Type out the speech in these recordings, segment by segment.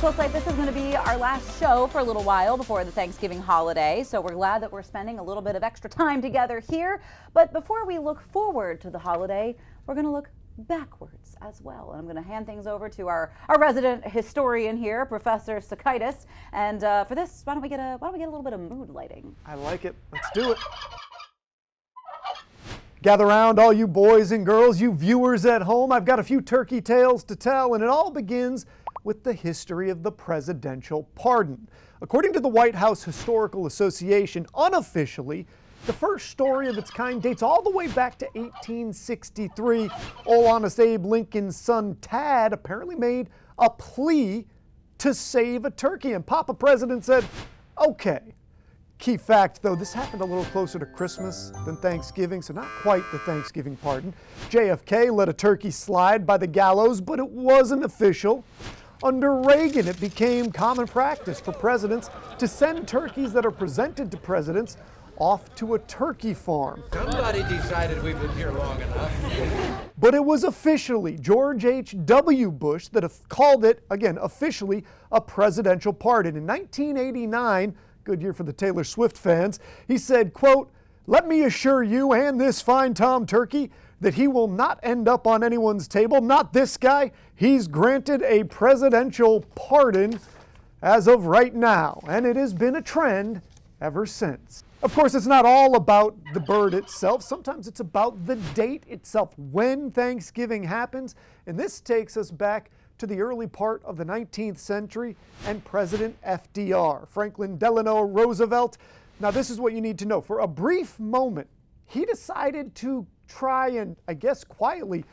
CoastLife, this is going to be our last show for a little while before the Thanksgiving holiday, so we're glad that we're spending a little bit of extra time together here. But before we look forward to the holiday, we're going to look backwards as well. And I'm going to hand things over to our resident historian here, Professor Sakaitis. And for this, why don't we get a little bit of mood lighting? I like it. Let's do it. Gather round, all you boys and girls, you viewers at home. I've got a few turkey tales to tell, and it all begins with the history of the presidential pardon. According to the White House Historical Association, unofficially, the first story of its kind dates all the way back to 1863. Old Honest Abe Lincoln's son Tad apparently made a plea to save a turkey, and Papa President said, okay. Key fact, though, this happened a little closer to Christmas than Thanksgiving, so not quite the Thanksgiving pardon. JFK let a turkey slide by the gallows, but it wasn't official. Under Reagan, it became common practice for presidents to send turkeys that are presented to presidents off to a turkey farm. Somebody decided we've been here long enough. But it was officially George H.W. Bush that called it, again, officially a presidential pardon. In 1989, good year for the Taylor Swift fans, he said, quote, "Let me assure you and this fine Tom turkey that he will not end up on anyone's table, not this guy. He's granted a presidential pardon as of right now, and it has been a trend ever since." Of course, it's not all about the bird itself. Sometimes it's about the date itself, when Thanksgiving happens. And this takes us back to the early part of the 19th century and President FDR, Franklin Delano Roosevelt. Now, this is what you need to know. For a brief moment, he decided to try and, I guess, quietly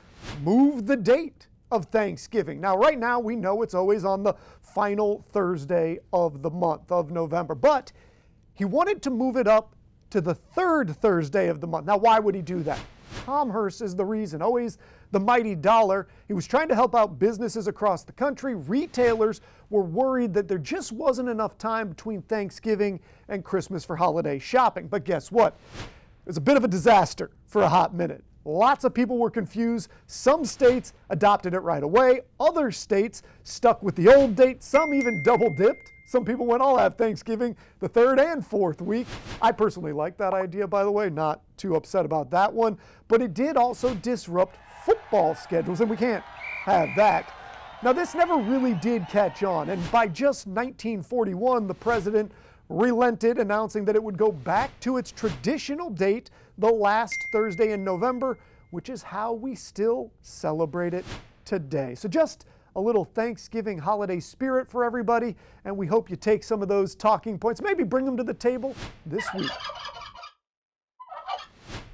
move the date of Thanksgiving. Now, right now, we know it's always on the final Thursday of the month of November, but he wanted to move it up to the third Thursday of the month. Now, why would he do that? Commerce is the reason, always the mighty dollar. He was trying to help out businesses across the country. Retailers were worried that there just wasn't enough time between Thanksgiving and Christmas for holiday shopping. But guess what? It was a bit of a disaster for a hot minute. Lots of people were confused. Some states adopted it right away. Other states stuck with the old date. Some even double-dipped. Some people went, I'll have Thanksgiving the third and fourth week. I personally like that idea, by the way, not too upset about that one. But it did also disrupt football schedules, and we can't have that. Now, this never really did catch on, and by just 1941, the president relented, announcing that it would go back to its traditional date, the last Thursday in November, which is how we still celebrate it today. So just a little Thanksgiving holiday spirit for everybody, and we hope you take some of those talking points, maybe bring them to the table this week.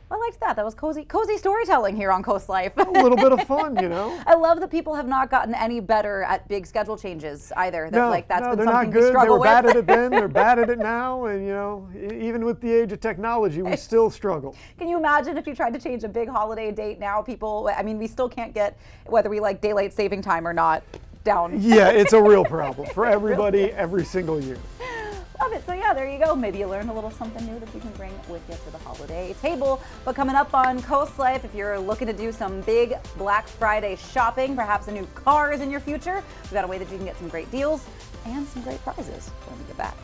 I liked that. That was cozy storytelling here on CoastLife. A little bit of fun, you know. I love that people have not gotten any better at big schedule changes either. That's been they're something not good. we struggle They were with. bad at it then, they're bad at it now, and you know, even with the age of technology, we still struggle. Can you imagine if you tried to change a big holiday date now? People, I mean, we still can't get whether we like daylight saving time or not down. Yeah, it's a real problem for everybody every single year. Love it. So yeah, there you go. Maybe you learned a little something new that you can bring with you to the holiday table. But coming up on CoastLife, if you're looking to do some big Black Friday shopping, perhaps a new car is in your future, we've got a way that you can get some great deals and some great prizes when we get back.